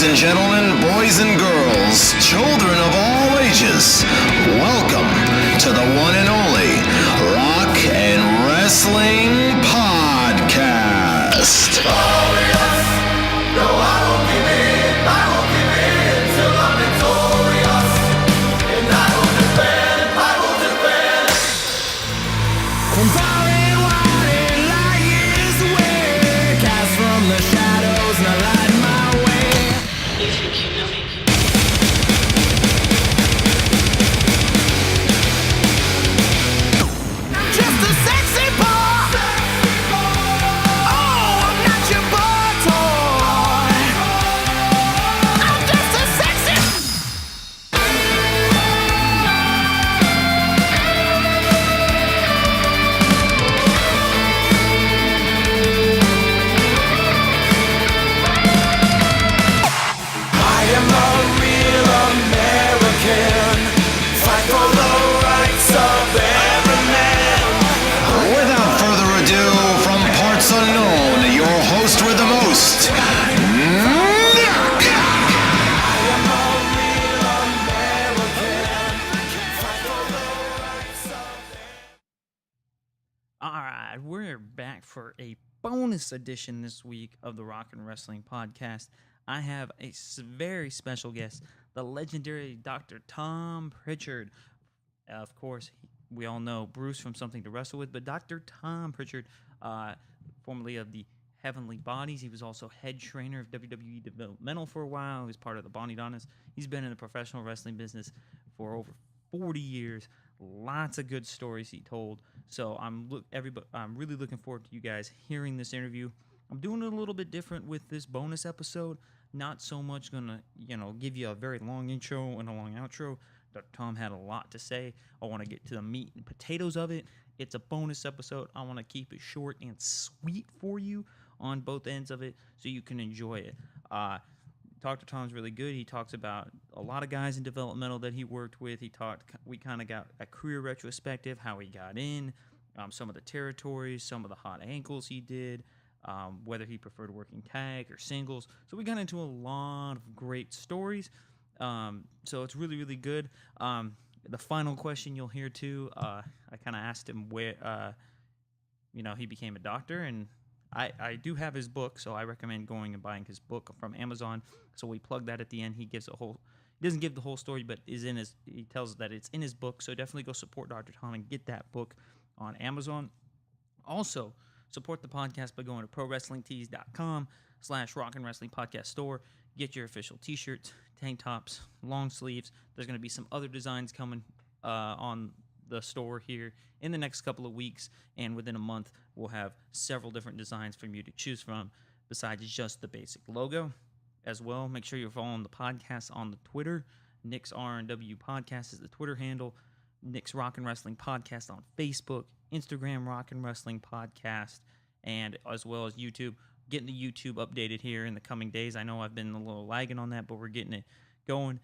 and gentlemen, boys and girls, children of all ages, welcome to the one and only Rock and Wrestling Podcast. Glorious, no, I won't give in till I'm victorious, and I will defend. From far and wide and light years away, cast from the shadows, and I light my way. You think you know me? I'm just a sexy boy. Oh, I'm not your boy toy. I'm just a sexy. I am a real American. Fight for the rights of every man. Without further ado, from parts unknown, your host with the most, Nick. I am a real American. Fight for the rights of All right, we're back for a bonus edition this week of the Rock and Wrestling Podcast. I have a very special guest, the legendary Dr. Tom Prichard. Of course, we all know Bruce from Something to Wrestle With, but Dr. Tom Prichard, formerly of the Heavenly Bodies, he was also head trainer of WWE Developmental for a while. He was part of the Bonnie Donnas. He's been in the professional wrestling business for over 40 years. Lots of good stories he told. So I'm really looking forward to you guys hearing this interview. I'm doing it a little bit different with this bonus episode. Not so much gonna, give you a very long intro and a long outro. Dr. Tom had a lot to say. I want to get to the meat and potatoes of it. It's a bonus episode. I want to keep it short and sweet for you on both ends of it so you can enjoy it. Dr. Tom's really good. He talks about a lot of guys in developmental that he worked with. We kind of got a career retrospective, how he got in, some of the territories, some of the hot ankles he did, whether he preferred working tag or singles. So we got into a lot of great stories. So it's really, really good. The final question you'll hear too, I kind of asked him where, he became a doctor, and I do have his book, so I recommend going and buying his book from Amazon. So we plug that at the end. He doesn't give the whole story, but he tells that it's in his book. So definitely go support Dr. Tom and get that book on Amazon. Also, support the podcast by going to prowrestlingtees.com/Rock and Wrestling Podcast Store. Get your official t-shirts, tank tops, long sleeves. There's going to be some other designs coming on the store here in the next couple of weeks, and within a month we'll have several different designs for you to choose from besides just the basic logo. As well, make sure you're following the podcast on the Twitter. Nick's R&W Podcast is the Twitter handle. Nick's Rock and Wrestling Podcast on Facebook, Instagram Rock and Wrestling Podcast, and as well as YouTube. Getting the YouTube updated here in the coming days. I know I've been a little lagging on that, but we're getting it going.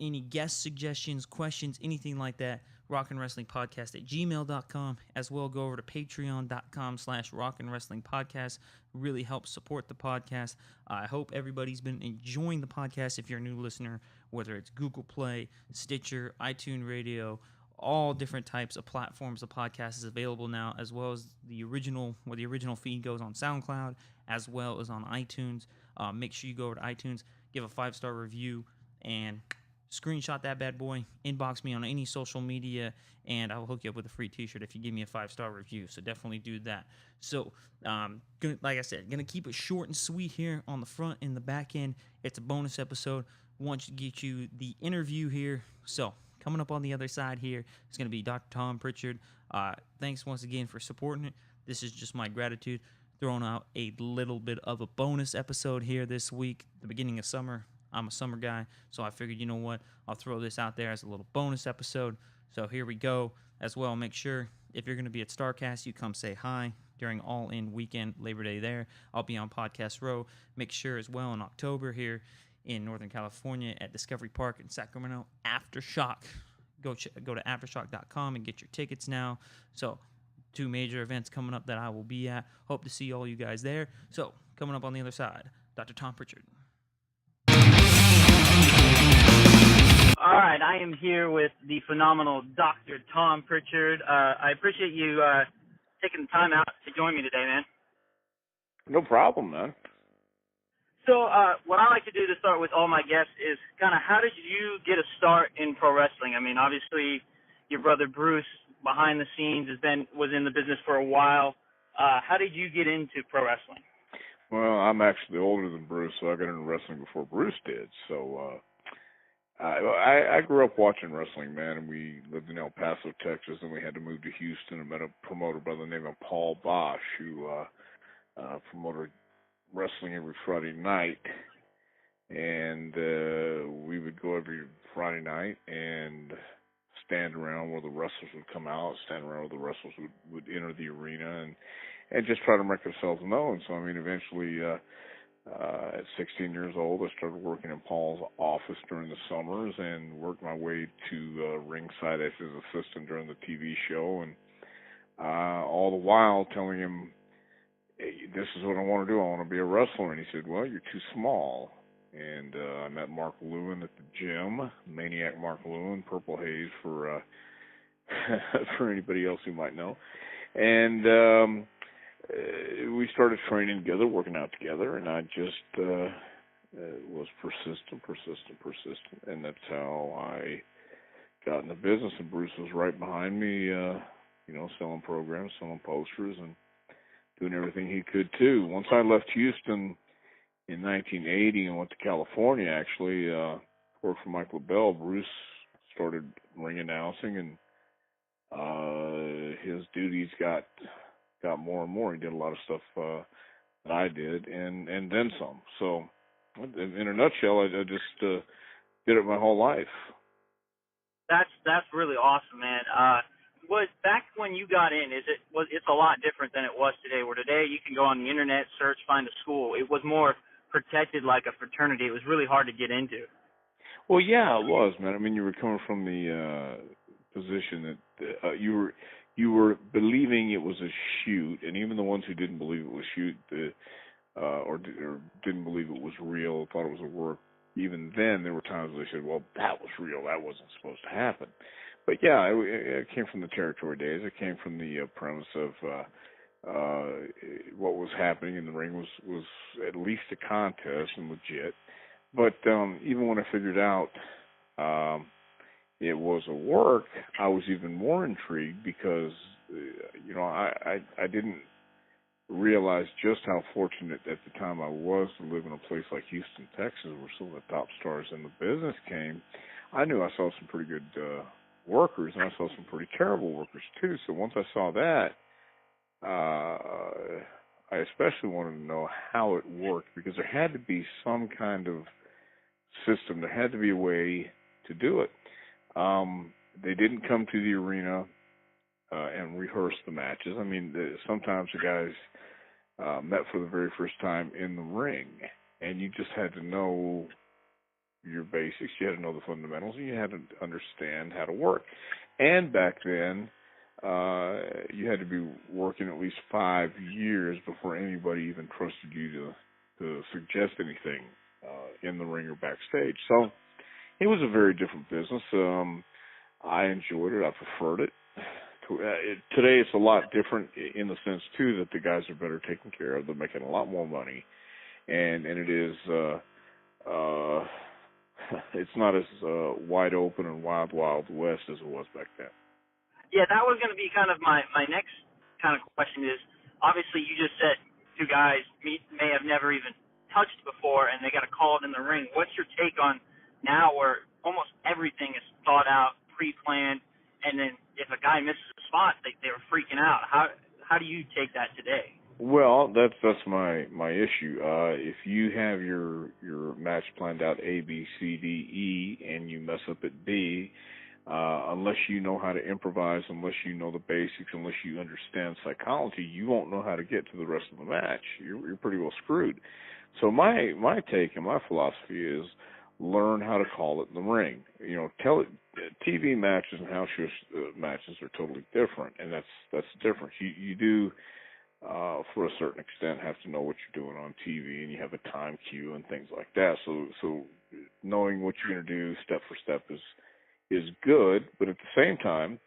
Any guest suggestions, questions, anything like that, rockandwrestlingpodcast@gmail.com. As well, go over to patreon.com/rockandwrestlingpodcast. Really helps support the podcast. I hope everybody's been enjoying the podcast. If you're a new listener, whether it's Google Play, Stitcher, iTunes Radio, all different types of platforms, the podcast is available now, as well as the original feed goes on SoundCloud, as well as on iTunes. Make sure you go over to iTunes, give a 5-star review, and screenshot that bad boy, inbox me on any social media, and I'll hook you up with a free t-shirt if you give me a 5-star review. So definitely do that. So, like I said, going to keep it short and sweet here on the front and the back end. It's a bonus episode. Want to get you the interview here. So, coming up on the other side here is going to be Dr. Tom Prichard. Thanks once again for supporting it. This is just my gratitude. Throwing out a little bit of a bonus episode here this week, the beginning of summer. I'm a summer guy, so I figured, you know what, I'll throw this out there as a little bonus episode. So here we go. As well, make sure if you're going to be at StarCast, you come say hi during All In Weekend, Labor Day there. I'll be on Podcast Row. Make sure as well in October here in Northern California at Discovery Park in Sacramento, Aftershock. Go to aftershock.com and get your tickets now. So 2 major events coming up that I will be at. Hope to see all you guys there. So coming up on the other side, Dr. Tom Prichard. I am here with the phenomenal Dr. Tom Prichard. I appreciate you taking the time out to join me today, man. No problem, man. So what I like to do to start with all my guests is kind of how did you get a start in pro wrestling? I mean, obviously, your brother Bruce, behind the scenes, was in the business for a while. How did you get into pro wrestling? Well, I'm actually older than Bruce, so I got into wrestling before Bruce did. So I grew up watching wrestling, man, and we lived in El Paso, Texas, and we had to move to Houston and met a promoter by the name of Paul Bosch, who promoted wrestling every Friday night. And we would go every Friday night and stand around where the wrestlers would come out, stand around where the wrestlers would enter the arena, and just try to make ourselves known. So, I mean, eventually, at 16 years old, I started working in Paul's office during the summers and worked my way to ringside as his assistant during the TV show, and all the while telling him, hey, this is what I want to do. I want to be a wrestler. And he said, well, you're too small. And I met Mark Lewin at the gym, Maniac Mark Lewin, Purple Haze for for anybody else who might know. And we started training together, working out together, and I just was persistent, and that's how I got in the business. And Bruce was right behind me, selling programs, selling posters, and doing everything he could too. Once I left Houston in 1980 and went to California, actually, worked for Mike LaBelle, Bruce started ring announcing, and his duties got more and more. He did a lot of stuff that I did, and then some. So, in a nutshell, I just did it my whole life. That's really awesome, man. Was back when you got in, it's a lot different than it was today. Where today you can go on the internet, search, find a school. It was more protected, like a fraternity. It was really hard to get into. Well, yeah, it was, man. I mean, you were coming from the position that you were believing it was a shoot, and even the ones who didn't believe it was shoot, or didn't believe it was real, thought it was a work. Even then, there were times where they said, "Well, that was real. That wasn't supposed to happen." But yeah, it came from the territory days. It came from the premise of what was happening in the ring was at least a contest and legit. But even when I figured out it was a work, I was even more intrigued because I didn't realize just how fortunate at the time I was to live in a place like Houston, Texas, where some of the top stars in the business came. I knew I saw some pretty good workers, and I saw some pretty terrible workers too. So once I saw that, I especially wanted to know how it worked, because there had to be some kind of system. There had to be a way to do it. They didn't come to the arena and rehearse the matches. I mean, sometimes the guys met for the very first time in the ring, and you just had to know your basics. You had to know the fundamentals, and you had to understand how to work. And back then, you had to be working at least 5 years before anybody even trusted you to suggest anything in the ring or backstage. So it was a very different business. I enjoyed it. I preferred it. Today it's a lot different in the sense, too, that the guys are better taken care of. They're making a lot more money. And it is... it's not as wide open and wild west as it was back then. Yeah, that was going to be kind of my next kind of question is, obviously you just said two guys may have never even touched before and they got to call it in the ring. What's your take on now where almost everything is thought out, pre-planned, and then if a guy misses a spot, they were freaking out. How do you take that today? Well, that's my issue. If you have your match planned out A, B, C, D, E, and you mess up at D, unless you know how to improvise, unless you know the basics, unless you understand psychology, you won't know how to get to the rest of the match. You're pretty well screwed. So my take and my philosophy is learn how to call it in the ring. TV matches and house show matches are totally different, and that's different. You do. For a certain extent, have to know what you're doing on TV, and you have a time cue and things like that. So knowing what you're going to do step for step is good, but at the same time,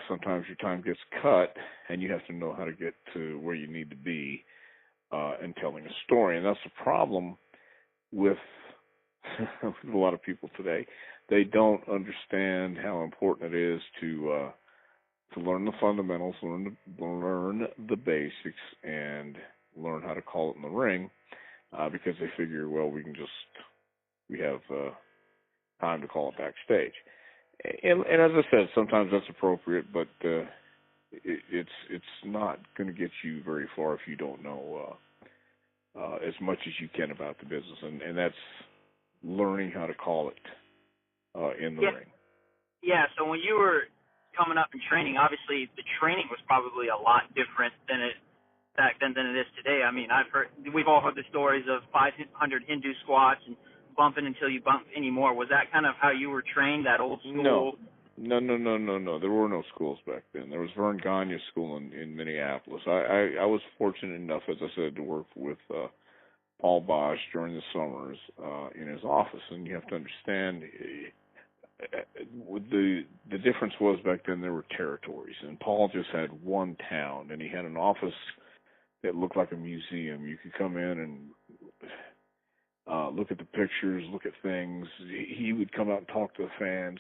sometimes your time gets cut, and you have to know how to get to where you need to be in telling a story. And that's the problem with, with a lot of people today. They don't understand how important it is to learn the fundamentals, learn the basics, and learn how to call it in the ring, because they figure, well, we have time to call it backstage. And as I said, sometimes that's appropriate, but it's not going to get you very far if you don't know as much as you can about the business, and that's learning how to call it in the ring. Yeah, so when you were coming up in training, obviously the training was probably a lot different than it back then than it is today. I mean, we've all heard the stories of 500 Hindu squats and bumping until you bump anymore. Was that kind of how you were trained, that old school? No. There were no schools back then. There was Vern Gagne's school in Minneapolis. I was fortunate enough, as I said, to work with Paul Bosch during the summers in his office. And you have to understand, the difference was back then there were territories, and Paul just had one town, and he had an office that looked like a museum. You could come in and look at the pictures, look at things. He would come out and talk to the fans.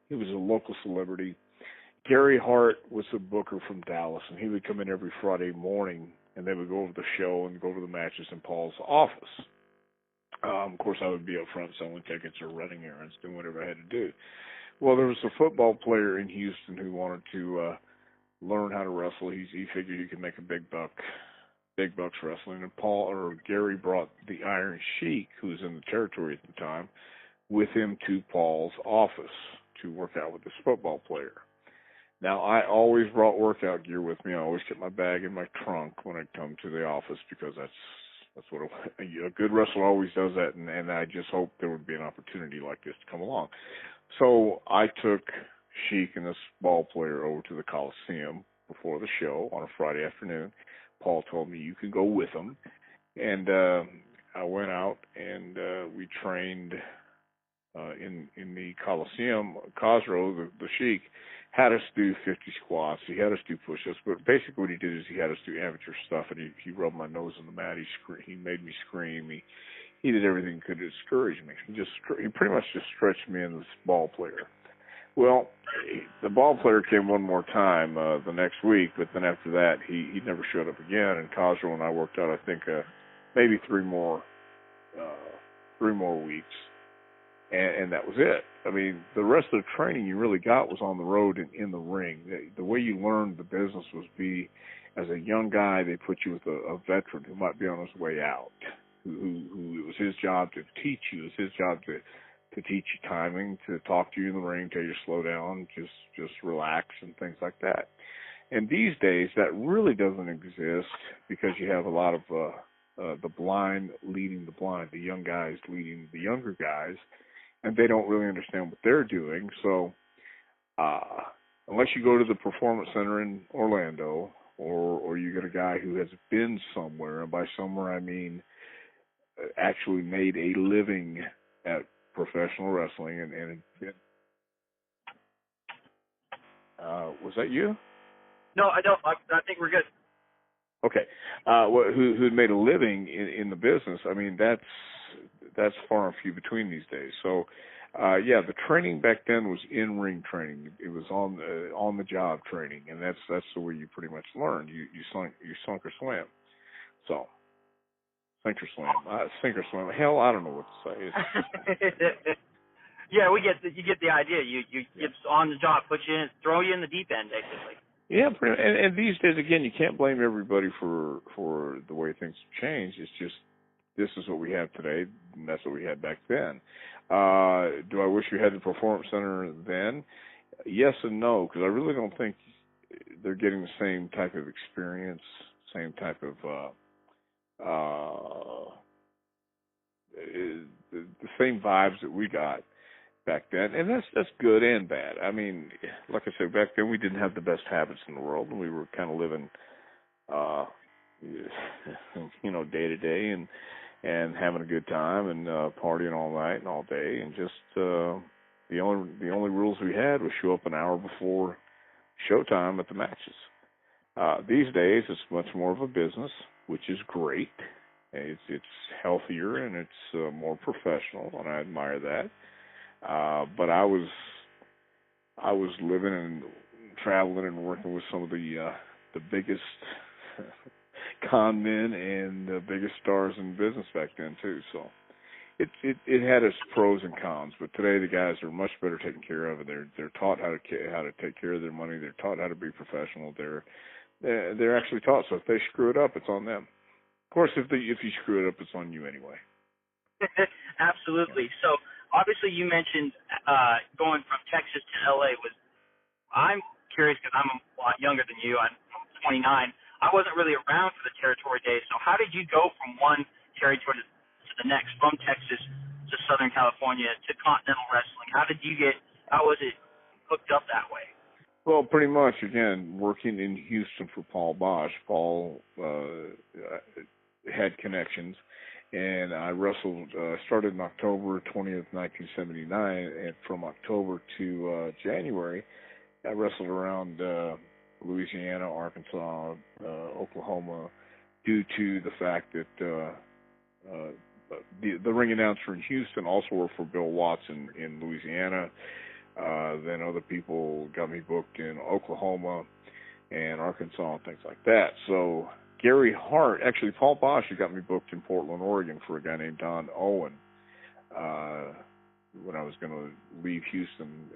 He was a local celebrity. Gary Hart was a booker from Dallas, and he would come in every Friday morning, and they would go over the show and go over the matches in Paul's office. Of course, I would be up front selling tickets or running errands, doing whatever I had to do. Well, there was a football player in Houston who wanted to learn how to wrestle. He figured he could make a big bucks wrestling, and Gary brought the Iron Sheik, who was in the territory at the time, with him to Paul's office to work out with this football player. Now, I always brought workout gear with me. I always kept my bag in my trunk when I come to the office, because that's what a good wrestler always does that, and I just hoped there would be an opportunity like this to come along. So I took Sheik and this ball player over to the Coliseum before the show on a Friday afternoon. Paul told me, you can go with him. And I went out, and we trained in the Coliseum. Khosrow, the Sheik, had us do 50 squats. He had us do push-ups. But basically what he did is he had us do amateur stuff, and he rubbed my nose in the mat. He made me scream. He did everything he could to discourage me. He pretty much just stretched me into this ball player. Well, the ball player came one more time the next week, but then after that, he never showed up again. And Khosrow and I worked out, I think, maybe three more weeks, and that was it. I mean, the rest of the training you really got was on the road and in the ring. The way you learned the business was as a young guy, they put you with a veteran who might be on his way out, who it was his job to teach you. It was his job to teach you timing, to talk to you in the ring, tell you to slow down, just relax and things like that. And these days, that really doesn't exist, because you have a lot of the blind leading the blind, the young guys leading the younger guys, and they don't really understand what they're doing. So unless you go to the Performance Center in Orlando, or you get a guy who has been somewhere, and by somewhere I mean actually made a living at professional wrestling, and was that you? No, I don't. I think we're good. Okay. Who had made a living in the business? I mean, that's far and few between these days. So, the training back then was in-ring training. It was on the job training, and that's the way you pretty much learned. You sunk or swam. So. Sink or swim. Hell, I don't know what to say. Yeah, you get the idea. You get on the job, throw you in the deep end, basically. Yeah, and these days, again, you can't blame everybody for the way things have changed. It's just, this is what we have today, and that's what we had back then. Do I wish we had the Performance Center then? Yes and no, because I really don't think they're getting the same type of experience, same type of the same vibes that we got back then, and that's good and bad. I mean, like I said, back then we didn't have the best habits in the world, and we were kind of living, day to day, and having a good time, and partying all night and all day, and just The only rules we had was show up an hour before showtime at the matches. These days, it's much more of a business, which is great. It's healthier and it's more professional, and I admire that. But I was living and traveling and working with some of the biggest con men and the biggest stars in business back then too. So it had its pros and cons. But today the guys are much better taken care of. They're taught how to take care of their money. They're taught how to be professional. They're actually taught. So if they screw it up, it's on them. Of course, if you screw it up, it's on you anyway. Absolutely. So obviously you mentioned going from Texas to LA I'm curious because I'm a lot younger than you. I'm 29. I wasn't really around for the territory days. So how did you go from one territory to the next, from Texas to Southern California to Continental Wrestling? How was it hooked up that way? Well, pretty much, again, working in Houston for Paul Bosch. Paul had connections, and I wrestled, started in October 20th, 1979, and from October to January, I wrestled around Louisiana, Arkansas, Oklahoma, due to the fact that the ring announcer in Houston also worked for Bill Watts in Louisiana. Then other people got me booked in Oklahoma and Arkansas and things like that. So Gary Hart, actually Paul Bosch, got me booked in Portland, Oregon for a guy named Don Owen when I was going to leave Houston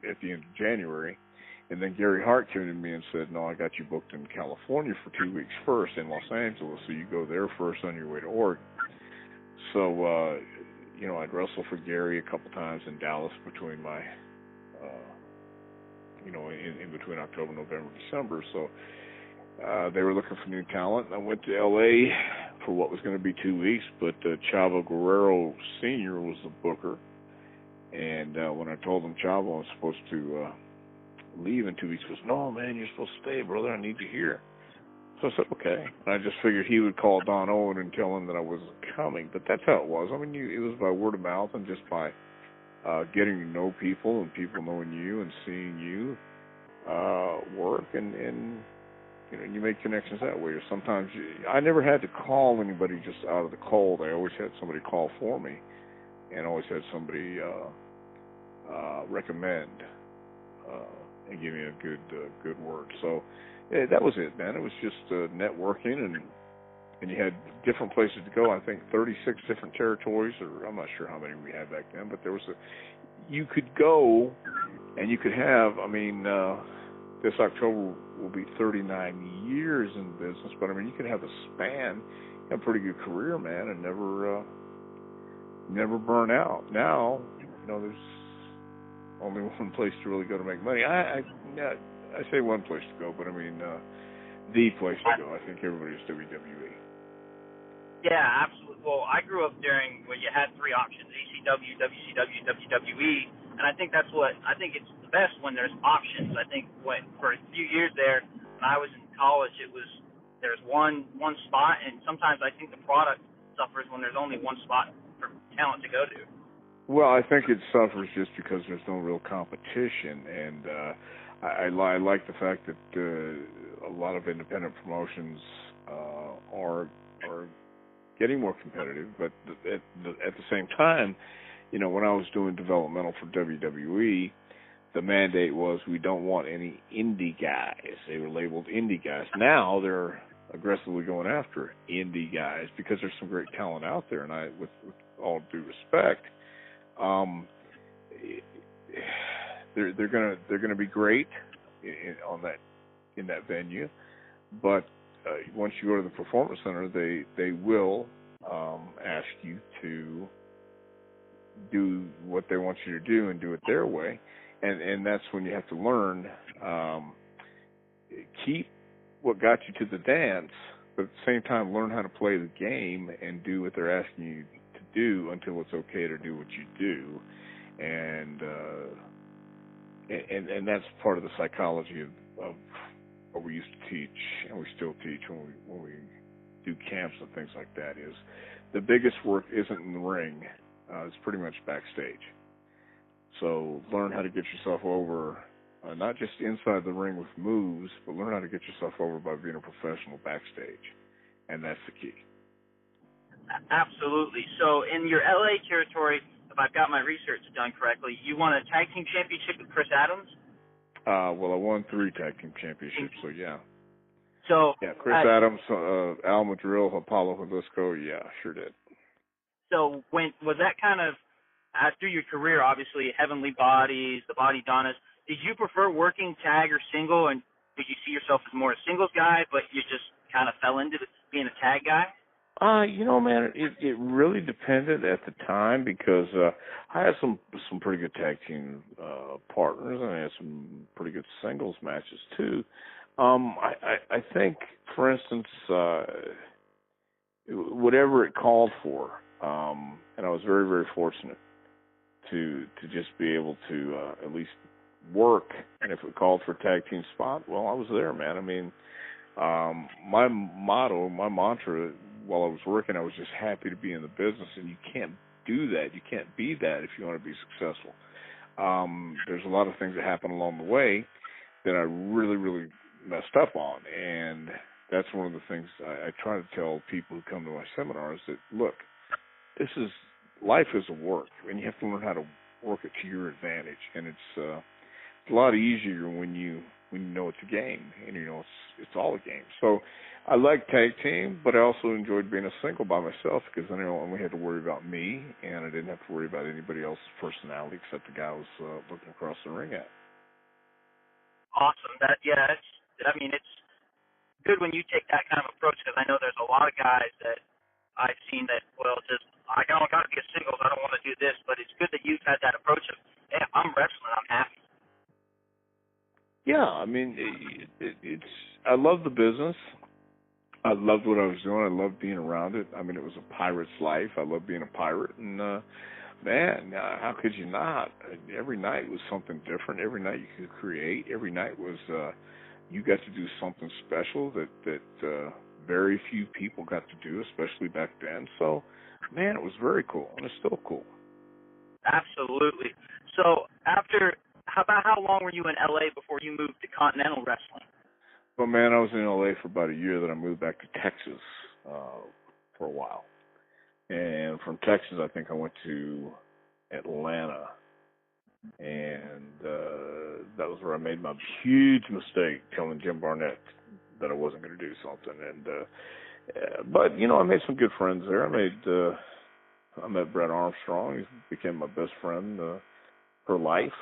at the end of January. And then Gary Hart came to me and said, no, I got you booked in California for 2 weeks first in Los Angeles, so you go there first on your way to Oregon. So, I'd wrestle for Gary a couple times in Dallas between my, in between October, November, December. So they were looking for new talent. I went to L.A. for what was going to be 2 weeks, but Chavo Guerrero Sr. was the booker. And when I told him, Chavo, I was supposed to leave in 2 weeks, he goes, no, man, you're supposed to stay, brother. I need you here. So I said, okay. And I just figured he would call Don Owen and tell him that I wasn't coming. But that's how it was. I mean, it was by word of mouth and just by getting to know people and people knowing you and seeing you work. And you make connections that way. Or sometimes I never had to call anybody just out of the cold. I always had somebody call for me and always had somebody recommend and give me a good word. So yeah, that was it, man. It was just networking, and you had different places to go. I think 36 different territories, or I'm not sure how many we had back then, but you could go, and you could have. I mean, this October will be 39 years in business, but I mean, you could have a span, a pretty good career, man, and never burn out. Now, there's only one place to really go to make money. I say one place to go, but I mean the place to go. I think everybody's WWE. Yeah, absolutely. Well, I grew up during when you had three options: ECW, WCW, WWE, and I think it's the best when there's options. I think for a few years there, when I was in college, there's one spot, and sometimes I think the product suffers when there's only one spot for talent to go to. Well, I think it suffers just because there's no real competition, and I like the fact that a lot of independent promotions are getting more competitive. But at the same time, when I was doing developmental for WWE, the mandate was we don't want any indie guys. They were labeled indie guys. Now they're aggressively going after indie guys because there's some great talent out there, and with all due respect, they're gonna be great in that venue, but once you go to the performance center, they will ask you to do what they want you to do and do it their way, and that's when you have to learn, keep what got you to the dance, but at the same time learn how to play the game and do what they're asking you to do until it's okay to do what you do, and that's part of the psychology of what we used to teach, and we still teach when we do camps and things like that, is the biggest work isn't in the ring, it's pretty much backstage. So learn how to get yourself over, not just inside the ring with moves, but learn how to get yourself over by being a professional backstage. And that's the key. Absolutely. So in your LA territory, if I've got my research done correctly, you won a tag team championship with Chris Adams? Well, I won 3 tag team championships, so yeah. So Yeah, Chris Adams, Al Madrill, Apollo Jalisco, yeah, sure did. So was that kind of, through your career, obviously, Heavenly Bodies, the Body Donnas, did you prefer working tag or single, and did you see yourself as more a singles guy, but you just kind of fell into being a tag guy? Man, it really depended at the time because I had some pretty good tag team partners, and I had some pretty good singles matches too. I think, for instance, whatever it called for, and I was very, very fortunate to just be able to at least work. And if it called for a tag team spot, well, I was there, man. I mean, my mantra while I was working, I was just happy to be in the business, and you can't do that. You can't be that if you want to be successful. There's a lot of things that happen along the way that I really, really messed up on, and that's one of the things I try to tell people who come to my seminars that, look, life is a work, and you have to learn how to work it to your advantage, and it's a lot easier when you know it's a game, and you know it's all a game. So I like tag team, but I also enjoyed being a single by myself because then I only had to worry about me, and I didn't have to worry about anybody else's personality except the guy I was looking across the ring at. Awesome. It's good when you take that kind of approach because I know there's a lot of guys that I've seen that, I don't got to be a singles, I don't want to do this, but it's good that you've had that approach of, hey, I'm wrestling, I'm happy. Yeah, I mean, I love the business. I loved what I was doing. I loved being around it. I mean, it was a pirate's life. I loved being a pirate. And, man, how could you not? Every night was something different. Every night you could create. Every night was you got to do something special that very few people got to do, especially back then. So, man, it was very cool, and it's still cool. Absolutely. So how long were you in L.A. before you moved to Continental Wrestling? Well, man, I was in L.A. for about a year. Then I moved back to Texas for a while. And from Texas, I think I went to Atlanta. And that was where I made my huge mistake telling Jim Barnett that I wasn't going to do something. And but, I made some good friends there. I met Brett Armstrong. He became my best friend for life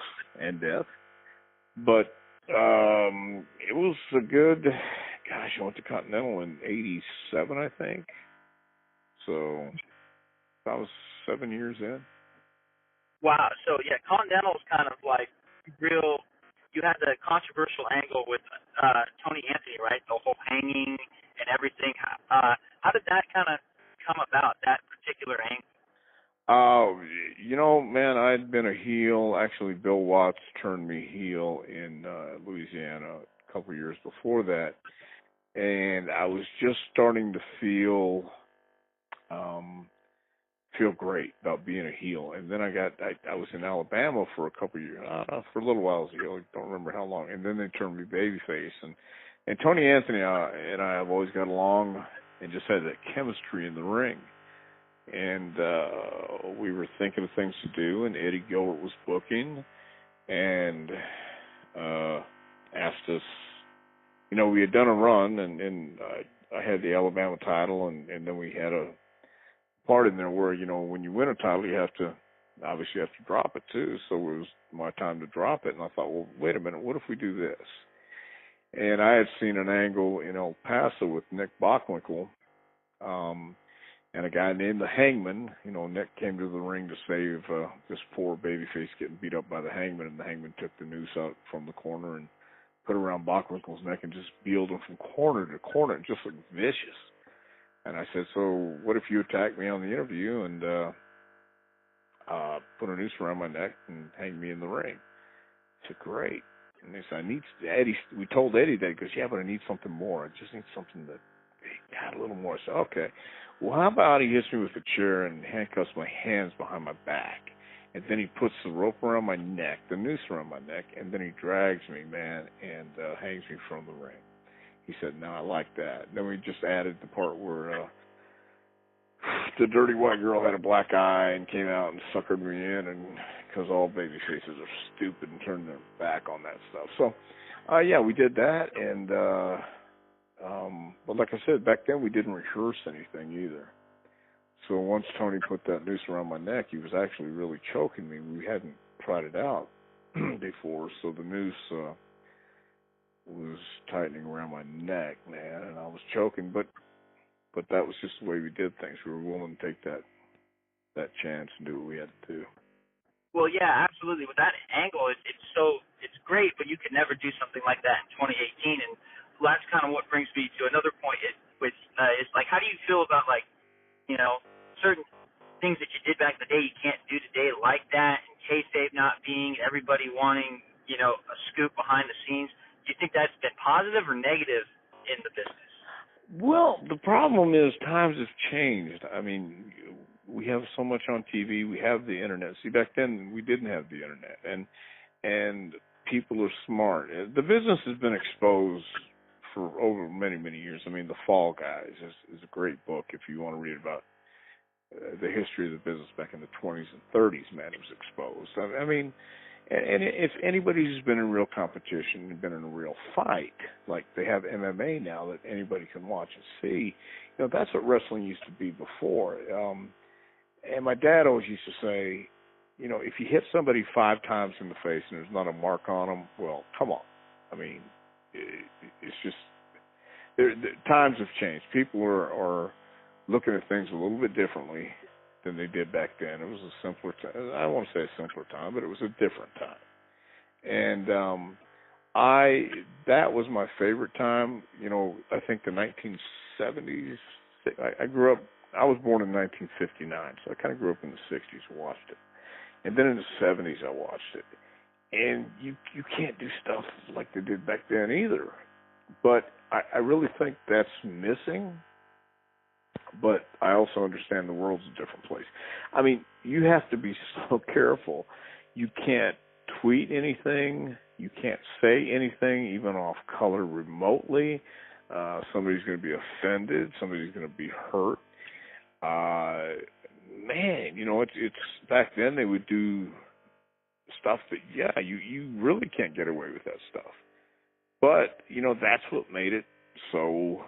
and death. But it was a good, I went to Continental in 87, I think. So I was 7 years in. Wow. So, yeah, Continental's kind of like real, you had the controversial angle with Tony Anthony, right? The whole hanging and everything. How did that kind of come about, that particular angle? Man, I'd been a heel. Actually, Bill Watts turned me heel in Louisiana a couple of years before that. And I was just starting to feel great about being a heel. And then I was in Alabama for a couple of years, for a little while as a heel. I don't remember how long. And then they turned me babyface. And Tony Anthony and I have always got along and just had that chemistry in the ring. And we were thinking of things to do, and Eddie Gilbert was booking and asked us, we had done a run, and I had the Alabama title, and then we had a part in there where, when you win a title, you obviously have to drop it too. So it was my time to drop it, and I thought, well, wait a minute, what if we do this? And I had seen an angle in El Paso with Nick Bockwinkel, and a guy named the Hangman. Nick came to the ring to save this poor babyface getting beat up by the Hangman, and the Hangman took the noose out from the corner and put it around Bockwinkel's neck and just bealed him from corner to corner. It just looked vicious. And I said, so what if you attack me on the interview and put a noose around my neck and hang me in the ring? I said, great. And they said, we told Eddie that. He goes, yeah, but I need something more. I just need something that got a little more. I said, okay. Well, how about he hits me with a chair and handcuffs my hands behind my back And then he puts the rope around my neck, the noose around my neck, and then he drags me, man, and hangs me from the ring. He said, no, I like that. Then we just added the part where the dirty white girl had a black eye and came out and suckered me in, and because all baby faces are stupid and turn their back on that stuff. So, yeah, we did that, and but like I said, back then we didn't rehearse anything either. So once Tony put that noose around my neck, he was actually really choking me. We hadn't tried it out before, so the noose was tightening around my neck, man, and I was choking, but that was just the way we did things. We were willing to take that chance and do what we had to do. Well, yeah, absolutely. With that angle, it's great, but you could never do something like that in 2018. And that's kind of what brings me to another point. Is like, how do you feel about, like, you know, certain things that you did back in the day you can't do today like that, and kayfabe not being, everybody wanting, you know, a scoop behind the scenes? Do you think that's been positive or negative in the business? Well, the problem is times have changed. I mean, we have so much on TV. We have the internet. See, back then we didn't have the internet, and people are smart. The business has been exposed for over many, many years. I mean, The Fall Guys is a great book if you want to read about the history of the business back in the 20s and 30s. Man, it was exposed. I mean, and if anybody's been in real competition and been in a real fight, like they have MMA now that anybody can watch and see, you know, that's what wrestling used to be before. And my dad always used to say, you know, if you hit somebody 5 times in the face and there's not a mark on them, well, come on. I mean, it's just, times have changed. People are looking at things a little bit differently than they did back then. It was a simpler time. I don't want to say a simpler time, but it was a different time. And that was my favorite time. You know, I think the 1970s. I was born in 1959, so I kind of grew up in the 60s and watched it. And then in the 70s, I watched it. And you can't do stuff like they did back then either. But I really think that's missing. But I also understand the world's a different place. I mean, you have to be so careful. You can't tweet anything. You can't say anything, even off color remotely. Somebody's going to be offended. Somebody's going to be hurt. Man, you know, it's back then they would do stuff that, yeah, you really can't get away with that stuff. But, you know, that's what made it so,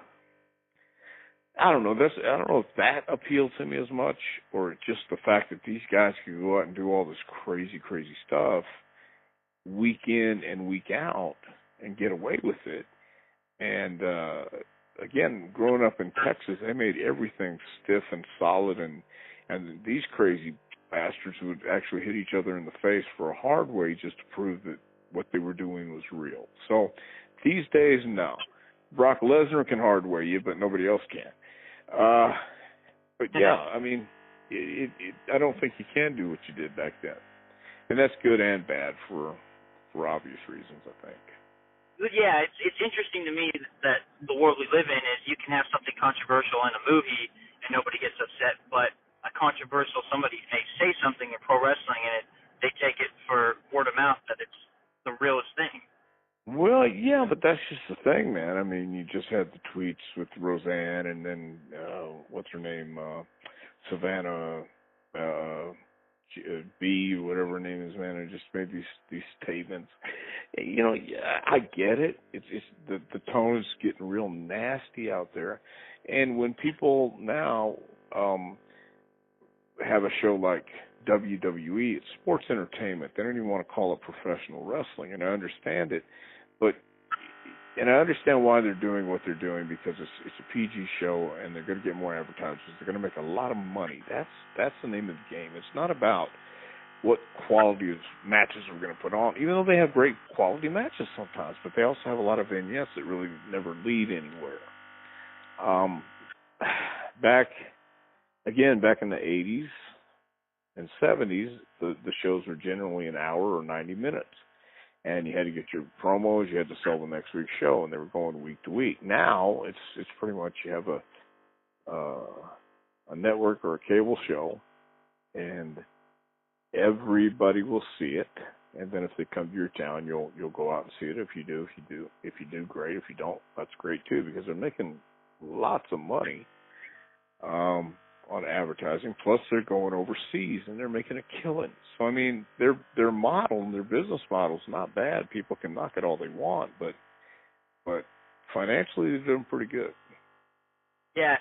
I don't know if that appealed to me as much, or just the fact that these guys could go out and do all this crazy, crazy stuff week in and week out and get away with it. And, again, growing up in Texas, they made everything stiff and solid, and these crazy bastards would actually hit each other in the face for a hard way just to prove that what they were doing was real. So these days, no. Brock Lesnar can hard way you, but nobody else can. But yeah, I mean, I don't think you can do what you did back then, and that's good and bad for obvious reasons, I think. Yeah, it's interesting to me that the world we live in is you can have something controversial in a movie and nobody gets upset, but somebody may say something in pro wrestling and they take it for word of mouth that it's the realest thing. Well, yeah, but that's just the thing, man. I mean, you just had the tweets with Roseanne, and then what's her name, Savannah B, whatever her name is, man. And just made these statements. You know, I get it. It's the tone is getting real nasty out there, and when people now have a show like WWE, it's sports entertainment. They don't even want to call it professional wrestling, and I understand it. And I understand why they're doing what they're doing, because it's a PG show and they're going to get more advertisers. They're going to make a lot of money. That's the name of the game. It's not about what quality of matches we're going to put on, even though they have great quality matches sometimes, but they also have a lot of vignettes that really never lead anywhere. Back in the 80s and 70s, the shows were generally an hour or 90 minutes. And you had to get your promos, you had to sell the next week's show, and they were going week to week. Now it's pretty much you have a network or a cable show, and everybody will see it, and then if they come to your town, you'll go out and see it. If you do, great. If you don't, that's great too, because they're making lots of money on advertising. Plus, they're going overseas and they're making a killing. So I mean, their model and their business model's not bad. People can knock it all they want, but financially, they're doing pretty good. Yeah,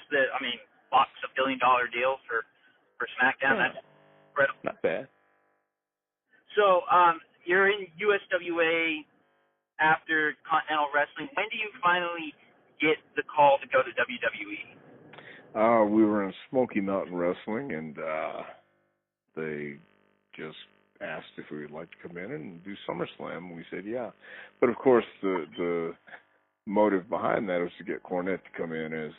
Fox $1 billion deal for SmackDown. Yeah. That's incredible. Not bad. So, you're in USWA after Continental Wrestling. When do you finally get the call to go to WWE? We were in Smoky Mountain Wrestling, and they just asked if we would like to come in and do SummerSlam, and we said yeah. But of course, the motive behind that was to get Cornette to come in as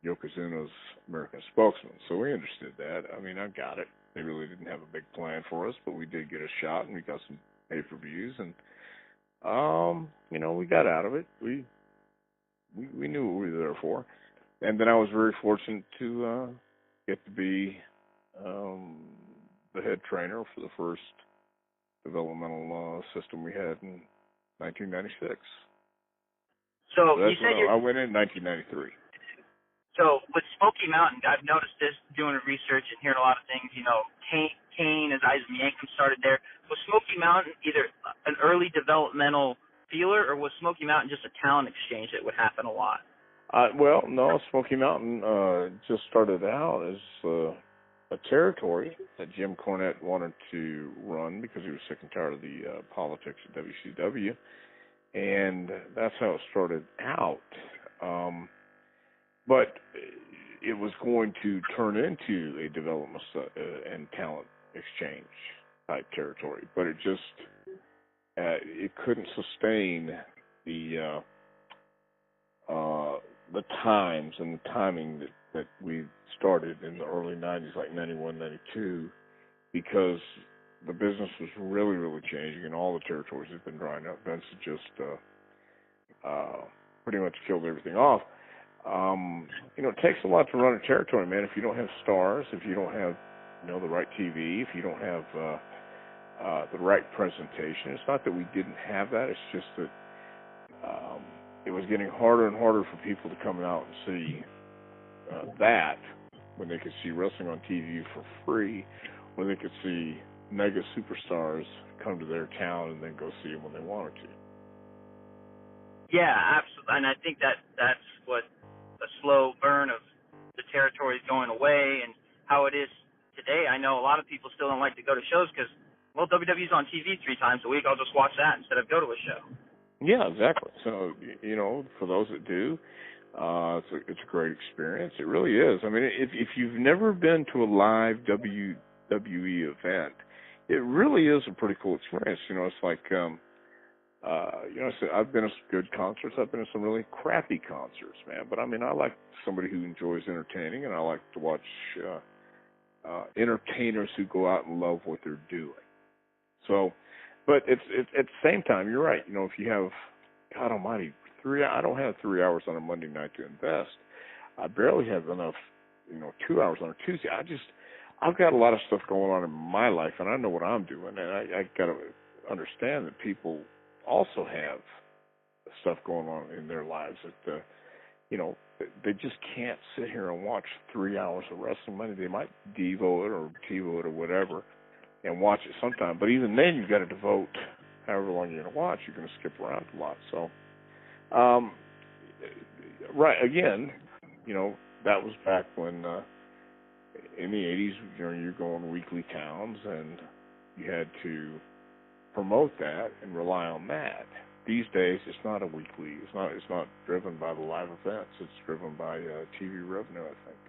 Yokozuna's American spokesman. So we understood that. I mean, I got it. They really didn't have a big plan for us, but we did get a shot, and we got some pay-per-views, and we got out of it. We knew what we were there for. And then I was very fortunate to get to be the head trainer for the first developmental system we had in 1996. So you said I went in 1993. So with Smoky Mountain, I've noticed this doing research and hearing a lot of things. Kane as Isaac Yankem started there. Was Smoky Mountain either an early developmental feeler, or was Smoky Mountain just a talent exchange that would happen a lot? Well, no, Smoky Mountain just started out as a territory that Jim Cornette wanted to run because he was sick and tired of the politics of WCW, and that's how it started out. But it was going to turn into a development and talent exchange type territory, but it just it couldn't sustain the times and the timing that we started in the early 90s, like 91, 92, because the business was really, really changing and all the territories had been drying up. Vince had just pretty much killed everything off. It takes a lot to run a territory, man. If you don't have stars, if you don't have the right TV, if you don't have the right presentation. It's not that we didn't have that. It's just that it was getting harder and harder for people to come out and see that when they could see wrestling on TV for free, when they could see mega superstars come to their town and then go see them when they wanted to. Yeah, absolutely. And I think that's what a slow burn of the territories going away and how it is today. I know a lot of people still don't like to go to shows because, well, WWE's on TV 3 times a week. I'll just watch that instead of go to a show. Yeah, exactly. So, for those that do, it's a great experience. It really is. I mean, if you've never been to a live WWE event, it really is a pretty cool experience. It's like, I've been to some good concerts. I've been to some really crappy concerts, man. But, I mean, I like somebody who enjoys entertaining, and I like to watch entertainers who go out and love what they're doing. So, but it's at the same time, you're right. If you have, God Almighty, I don't have 3 hours on a Monday night to invest. I barely have enough, 2 hours on a Tuesday. I've got a lot of stuff going on in my life, and I know what I'm doing, and I got to understand that people also have stuff going on in their lives that, they just can't sit here and watch 3 hours of wrestling Monday. They might Devo it or TiVo it or whatever and watch it sometime. But even then, you've got to devote however long you're going to watch. You're going to skip around a lot. So, right, again, that was back when in the 80s, you're going weekly towns and you had to promote that and rely on that. These days, it's not a weekly. It's not driven by the live events. It's driven by TV revenue, I think.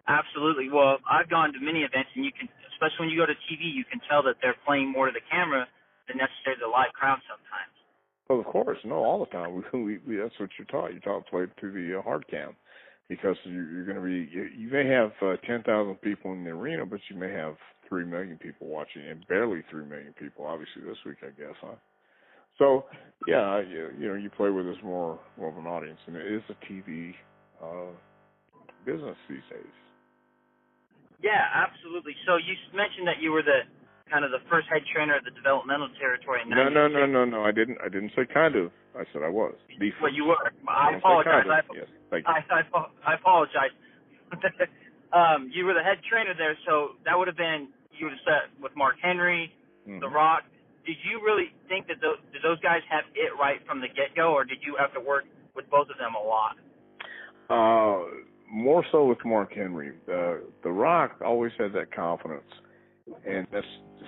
Absolutely. Well, I've gone to many events, and you can, especially when you go to TV, you can tell that they're playing more to the camera than necessarily the live crowd sometimes. Well, of course, no, all the time. We that's what you're taught. You're taught to play to the hard cam, because you're going to be. You may have 10,000 people in the arena, but you may have 3 million people watching, and barely 3 million people. Obviously, this week, I guess, huh? So, yeah, you play with us more of an audience, and it is a TV business these days. Yeah, absolutely. So you mentioned that you were the kind of the first head trainer of the developmental territory in No, no, no, '96. no, no. I didn't say kind of. I said I was. The Well, first. you were. I Don't say apologize. kind of. Yes, thank you. I apologize. You were the head trainer there, so that would have been you would have sat with Mark Henry, The Rock. Did you really think that did those guys have it right from the get-go, or did you have to work with both of them a lot? More so with Mark Henry. The Rock always had that confidence, and that's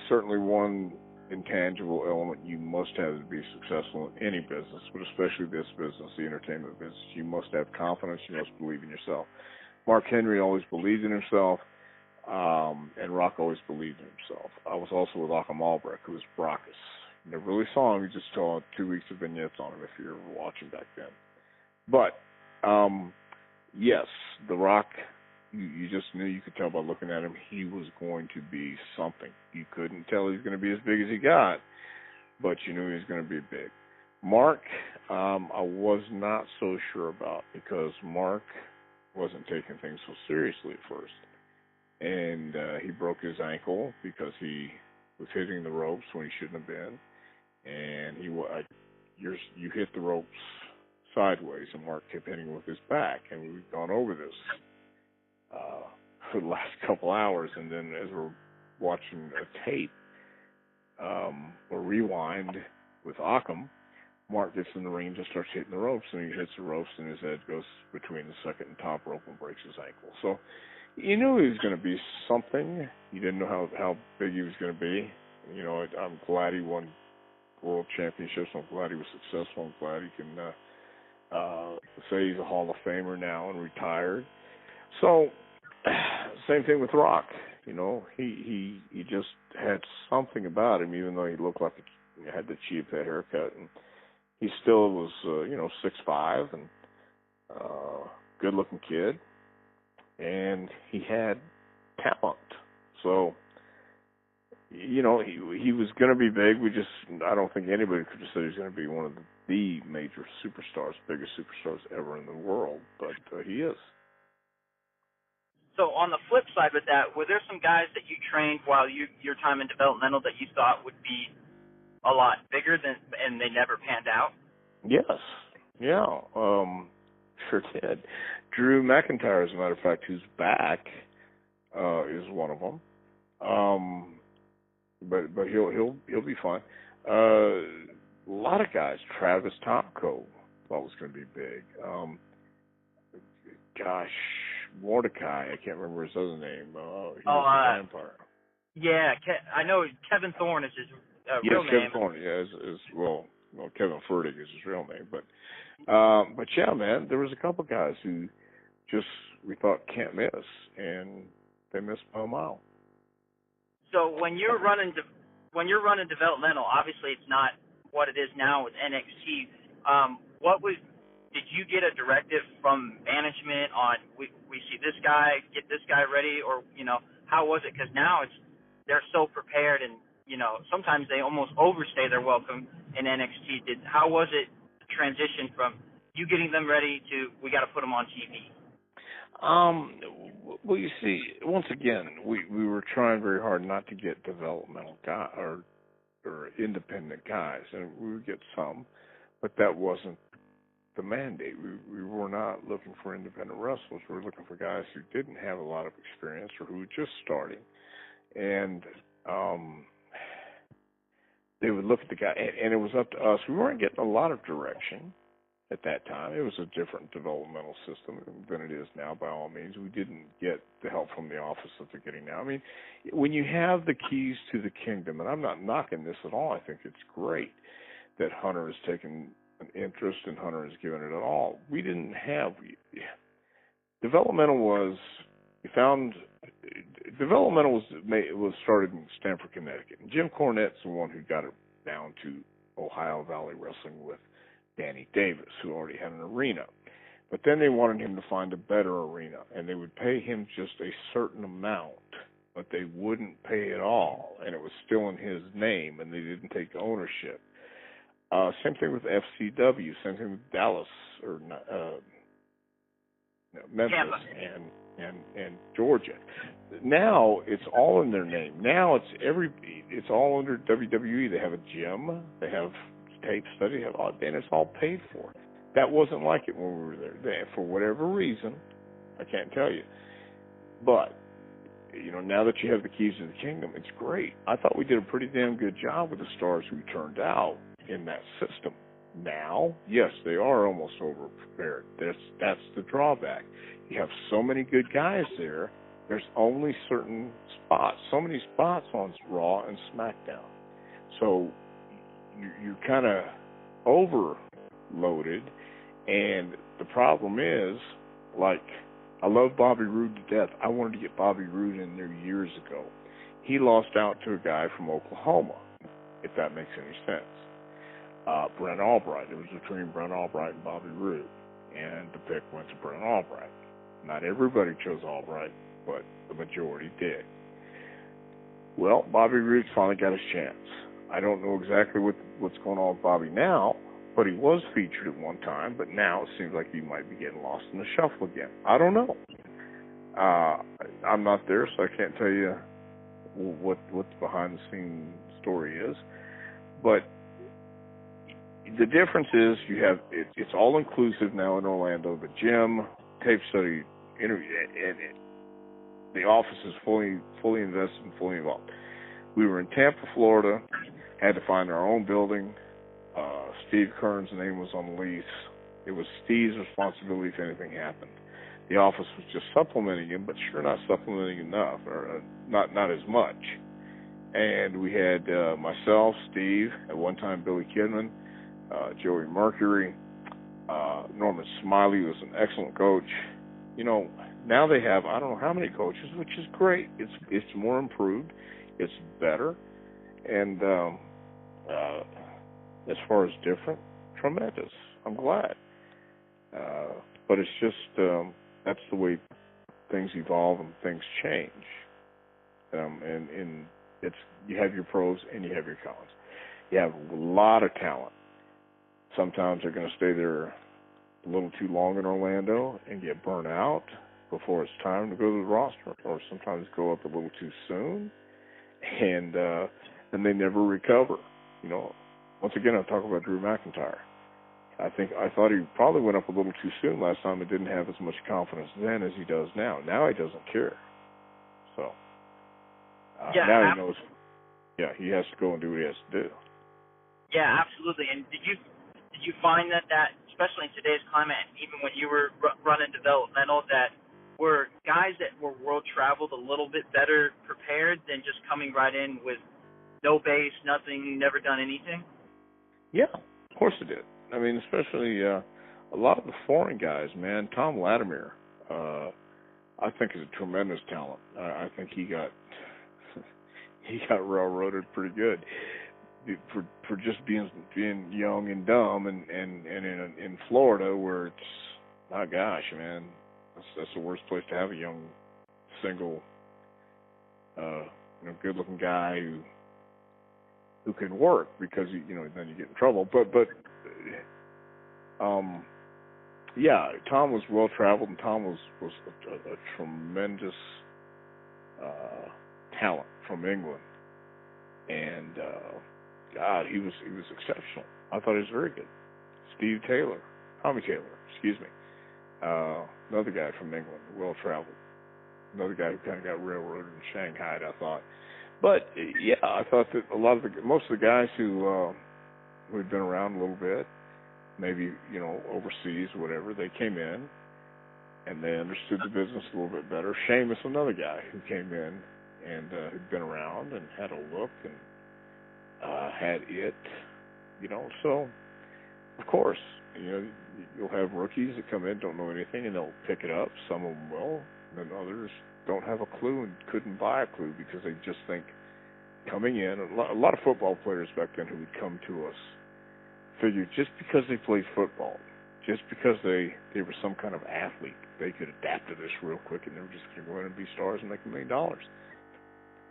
certainly one intangible element you must have to be successful in any business, but especially this business, the entertainment business. You must have confidence. You must believe in yourself. Mark Henry always believed in himself, and Rock always believed in himself. I was also with Achim Albrecht, who was Brockus. You never really saw him. You just saw 2 weeks of vignettes on him if you were watching back then. But yes, The Rock, you just knew, you could tell by looking at him, he was going to be something. You couldn't tell he was going to be as big as he got, but you knew he was going to be big. Mark, I was not so sure about, because Mark wasn't taking things so seriously at first. And he broke his ankle because he was hitting the ropes when he shouldn't have been. And you hit the ropes sideways, and Mark kept hitting with his back. And we've gone over this for the last couple hours, and then as we're watching a tape or rewind with Achim, Mark gets in the ring and just starts hitting the ropes, and he hits the ropes, and his head goes between the second and top rope and breaks his ankle. So you knew he was going to be something. You didn't know how big he was going to be. You know, I'm glad he won world championships. I'm glad he was successful. I'm glad he can say he's a Hall of Famer now and retired. So, same thing with Rock. You know, he just had something about him, even though he looked like he had the cheap head haircut, and he still was, 6'5" and good-looking kid, and he had talent. So, you know, he was going to be big. I don't think anybody could have said he was going to be one of the major superstars, biggest superstars ever in the world, but he is. So on the flip side with that, were there some guys that you trained while your time in developmental that you thought would be a lot bigger and they never panned out? Yes. Yeah. Sure did. Drew McIntyre, as a matter of fact, who's back, is one of them. But he'll be fine. A lot of guys. Travis Tomko thought was going to be big. Mordecai, I can't remember his other name. He was a vampire. Yeah, I know Kevin Thorne is his real name. Yes, Kevin Thorne. Yeah, Kevin Furtick is his real name. But yeah, man, there was a couple guys who we thought can't miss, and they missed by a mile. So when you're running developmental, obviously it's not what it is now with NXT. Did you get a directive from management on we see this guy, get this guy ready, or how was it? Because now they're so prepared, and sometimes they almost overstay their welcome in NXT. How was it transition from you getting them ready to we got to put them on TV? Well, you see, once again, we were trying very hard not to get developmental guys or independent guys, and we would get some, but that wasn't the mandate. We were not looking for independent wrestlers. We were looking for guys who didn't have a lot of experience or who were just starting, and they would look at the guy, and it was up to us. We weren't getting a lot of direction at that time. It was a different developmental system than it is now, by all means. We didn't get the help from the office that they're getting now. I mean, when you have the keys to the kingdom, and I'm not knocking this at all, I think it's great that Hunter has taken an interest and Hunter has given it at all. We didn't have developmental was started in Stamford, Connecticut. And Jim Cornette's the one who got it down to Ohio Valley Wrestling with Danny Davis, who already had an arena. But then they wanted him to find a better arena, and they would pay him just a certain amount, but they wouldn't pay it all, and it was still in his name, and they didn't take ownership. Same thing with FCW, same thing with Dallas or Memphis, Tampa. and and Georgia. Now it's all in their name. Now it's all under WWE. They have a gym, they have tape study, and it's all paid for. That wasn't like it when we were there. For whatever reason, I can't tell you. But now that you have the keys to the kingdom, it's great. I thought we did a pretty damn good job with the stars we turned out in that system. Now, yes, they are almost over-prepared. That's the drawback. You have so many good guys there. There's only certain spots, so many spots on Raw and SmackDown. So you're kind of overloaded, and the problem is, like, I love Bobby Roode to death. I wanted to get Bobby Roode in there years ago. He lost out to a guy from Oklahoma, if that makes any sense. Brent Albright. It was between Brent Albright and Bobby Roode, and the pick went to Brent Albright. Not everybody chose Albright, but the majority did. Well, Bobby Roode's finally got his chance. I don't know exactly what's going on with Bobby now, but he was featured at one time, but now it seems like he might be getting lost in the shuffle again. I don't know. I'm not there, so I can't tell you what the behind-the-scenes story is. But the difference is it's all-inclusive now in Orlando. The gym, tape study, interview, and the office is fully invested and fully involved. We were in Tampa, Florida, had to find our own building. Steve Kern's name was on the lease. It was Steve's responsibility if anything happened. The office was just supplementing him, but sure not supplementing enough, or not as much. And we had myself, Steve, at one time Billy Kidman, Joey Mercury, Norman Smiley was an excellent coach. Now they have I don't know how many coaches, which is great. It's more improved, it's better, and as far as different, tremendous. I'm glad. But it's just that's the way things evolve and things change. And you have your pros and you have your cons. You have a lot of talent. Sometimes they're going to stay there a little too long in Orlando and get burnt out before it's time to go to the roster, or sometimes go up a little too soon, and then they never recover. Once again, I'm talking about Drew McIntyre. I thought he probably went up a little too soon last time and didn't have as much confidence then as he does now. Now he doesn't care. So now he knows. Yeah, he has to go and do what he has to do. Yeah, absolutely. And did you find that especially in today's climate, and even when you were running developmental, that were guys that were world traveled a little bit better prepared than just coming right in with no base, nothing, never done anything? Yeah, of course it did. I mean, especially a lot of the foreign guys, man. Tom Latimer, I think is a tremendous talent. I think he got railroaded pretty good for just being young and dumb, and in Florida where it's, my gosh, man, that's the worst place to have a young, single, good-looking guy who can work, because then you get in trouble. But yeah, Tom was well traveled, and Tom was a tremendous talent from England, and God, he was exceptional. I thought he was very good. Tommy Taylor, excuse me, another guy from England, well traveled, another guy who kind of got railroaded and shanghaied, I thought. But yeah, I thought that most of the guys who had been around a little bit, maybe overseas, whatever, they came in and they understood the business a little bit better. Sheamus, another guy who came in and had been around and had a look and had it, So of course, you'll have rookies that come in, don't know anything, and they'll pick it up. Some of them will, and then others don't have a clue and couldn't buy a clue because they just think coming in. A lot of football players back then who would come to us figured just because they played football, just because they were some kind of athlete, they could adapt to this real quick and they were just going to go in and be stars and make $1 million.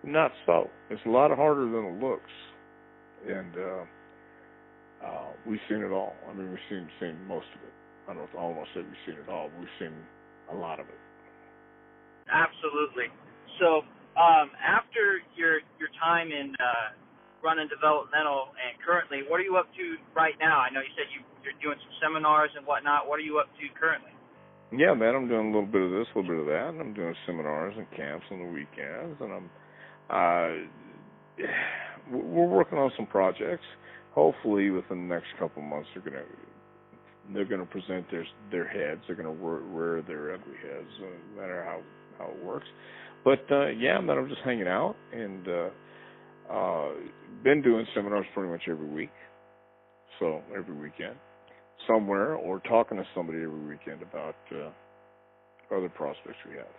Not so. It's a lot harder than it looks, and we've seen it all. I mean, we've seen most of it. I don't know if I almost said we've seen it all, but we've seen a lot of it. Absolutely. So, after your time in running developmental and currently, what are you up to right now? I know you said you're doing some seminars and whatnot. What are you up to currently? Yeah, man, I'm doing a little bit of this, a little bit of that, and I'm doing seminars and camps on the weekends, and we're working on some projects. Hopefully, within the next couple of months, they're gonna present their heads. They're gonna rear their ugly heads, no matter how it works. But yeah, man, I'm just hanging out and been doing seminars pretty much every week. So every weekend, somewhere, or talking to somebody every weekend about other prospects we have.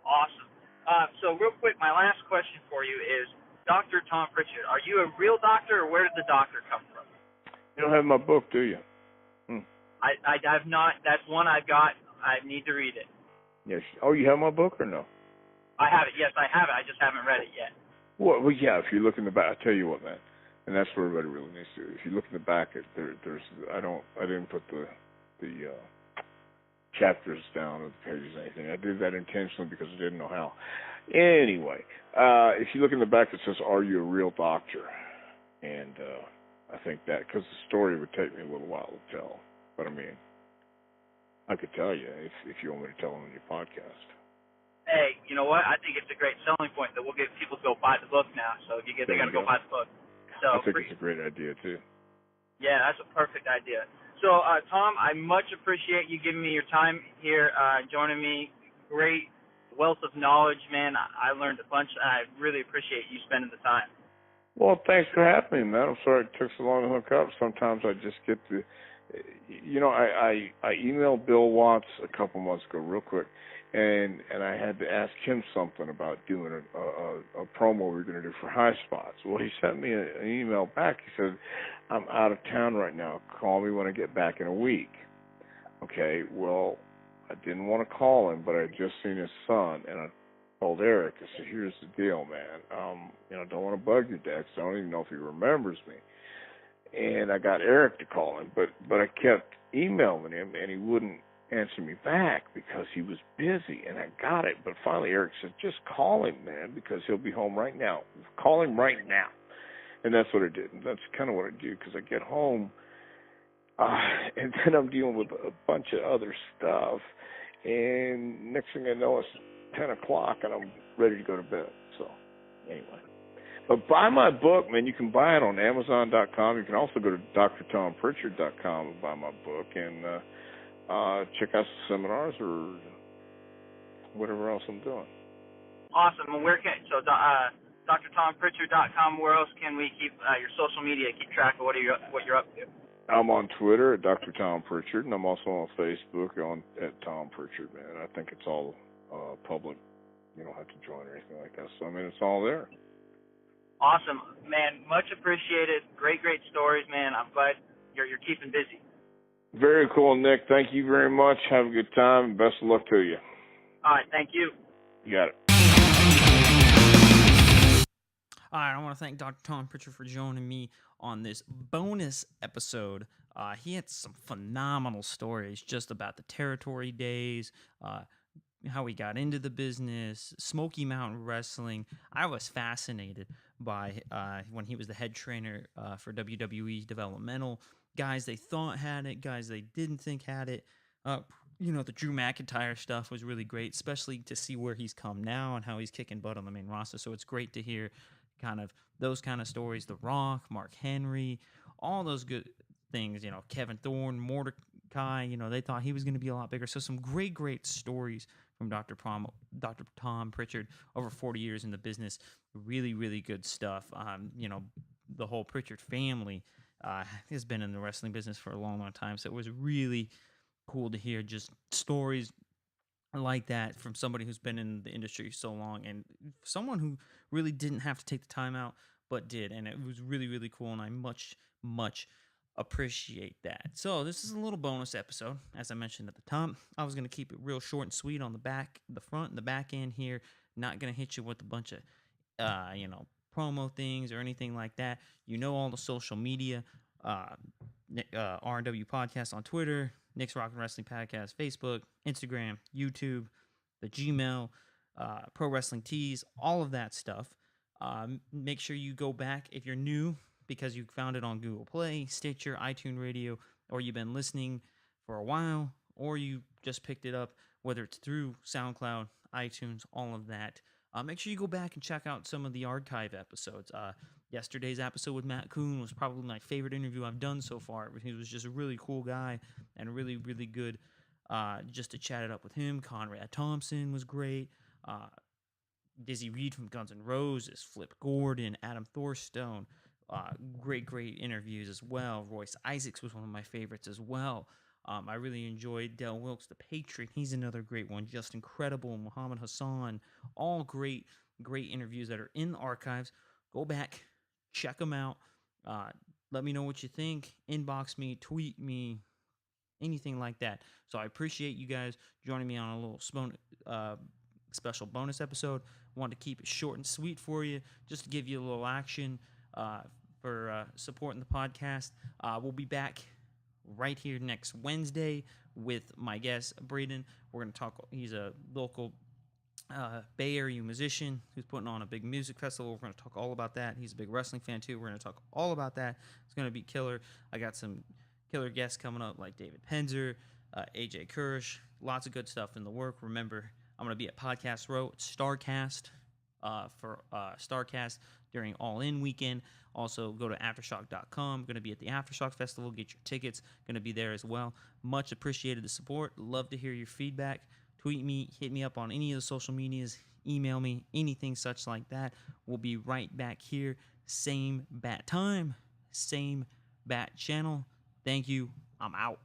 Awesome. So real quick, my last question for you is, Dr. Tom Prichard, are you a real doctor, or where did the doctor come from? You don't have my book, do you? I have not. That's one I've got. I need to read it. Yes. Oh, you have my book or no? I have it. Yes, I have it. I just haven't read it yet. Well, yeah. If you look in the back, I tell you what, man, and that's what everybody really needs to do. If you look in the back, there's I didn't put the chapters down or the pages or anything. I did that intentionally because I didn't know how. Anyway, if you look in the back, it says, "Are you a real doctor?" And I think that because the story would take me a little while to tell, but I mean, I could tell you if you want me to tell them on your podcast. Hey, you know what? I think it's a great selling point that we'll get people to go buy the book now. So if they got to go buy the book. So I think it's a great idea too. Yeah, that's a perfect idea. So, Tom, I much appreciate you giving me your time here, joining me. Great wealth of knowledge, man. I learned a bunch. I really appreciate you spending the time. Well, thanks for having me, man. I'm sorry it took so long to hook up. Sometimes I just get to, I emailed Bill Watts a couple months ago, real quick, and I had to ask him something about doing a promo we were going to do for High Spots. Well, he sent me an email back. He said, "I'm out of town right now. Call me when I get back in a week." Okay, well, I didn't want to call him, but I had just seen his son, and I told Eric, I said, "Here's the deal, man. Don't want to bug your dad, 'cause I don't even know if he remembers me." And I got Eric to call him, but I kept emailing him, and he wouldn't answer me back because he was busy, and I got it. But finally, Eric said, "Just call him, man, because he'll be home right now. Call him right now." And that's what I did. And that's kind of what I do, because I get home, and then I'm dealing with a bunch of other stuff. And next thing I know, it's 10 o'clock, and I'm ready to go to bed. So, anyway. But buy my book, man. You can buy it on Amazon.com. You can also go to drtompritchard.com and buy my book, and check out some seminars or whatever else I'm doing. Awesome. And drtompritchard.com, where else can we keep your social media, keep track of what you're up to? I'm on Twitter at Dr. Tom Prichard, and I'm also on Facebook at Tom Prichard, man. I think it's all public. You don't have to join or anything like that. So, I mean, it's all there. Awesome, man. Much appreciated. Great stories, man. I'm glad you're keeping busy. Very cool, Nick. Thank you very much. Have a good time, and best of luck to you. All right, thank you. You got it. All right, I want to thank Dr. Tom Prichard for joining me on this bonus episode. He had some phenomenal stories just about the territory days, how he got into the business, Smoky Mountain Wrestling. I was fascinated by when he was the head trainer for WWE Developmental. Guys they thought had it, guys they didn't think had it. The Drew McIntyre stuff was really great, especially to see where he's come now and how he's kicking butt on the main roster. So it's great to hear kind of those kind of stories. The Rock, Mark Henry, all those good things. Kevin Thorne, Mordecai. They thought he was going to be a lot bigger. So some great stories from Dr. Tom Prichard over 40 years in the business. Really good stuff. The whole Prichard family has been in the wrestling business for a long time. So it was really cool to hear just stories like that from somebody who's been in the industry so long, and someone who really didn't have to take the time out but did, and it was really cool, and I much appreciate that. So this is a little bonus episode, as I mentioned at the top. I was going to keep it real short and sweet on the front and the back end here, not going to hit you with a bunch of promo things or anything like that. All the social media, R&W Podcast on Twitter, Nick's Rockin' Wrestling Podcast, Facebook, Instagram, YouTube, the Gmail, Pro Wrestling Tees, all of that stuff. Make sure you go back if you're new because you found it on Google Play, Stitcher, iTunes Radio, or you've been listening for a while, or you just picked it up, whether it's through SoundCloud, iTunes, all of that. Make sure you go back and check out some of the archive episodes. Yesterday's episode with Matt Kuhn was probably my favorite interview I've done so far. He was just a really cool guy and really, really good just to chat it up with him. Conrad Thompson was great. Dizzy Reed from Guns N' Roses, Flip Gordon, Adam Thorstone. Great interviews as well. Royce Isaacs was one of my favorites as well. I really enjoyed Del Wilkes, the Patriot. He's another great one. Just incredible. Muhammad Hassan. All great interviews that are in the archives. Go back, check them out. Let me know what you think. Inbox me, tweet me, anything like that. So I appreciate you guys joining me on a little special bonus episode. Wanted to keep it short and sweet for you, just to give you a little action for supporting the podcast. We'll be back right here next Wednesday with my guest, Braden. We're going to talk. He's a local Bay Area musician who's putting on a big music festival. We're going to talk all about that. He's a big wrestling fan too. We're going to talk all about that. It's going to be killer. I got some killer guests coming up like David Penzer, AJ Kirsch. Lots of good stuff in the work. Remember, I'm going to be at Podcast Row at Starcast for Starcast during All In weekend. Also, go to Aftershock.com. Going to be at the Aftershock Festival. Get your tickets. Going to be there as well. Much appreciated the support. Love to hear your feedback. Tweet me, hit me up on any of the social medias, email me, anything such like that. We'll be right back here. Same bat time, same bat channel. Thank you. I'm out.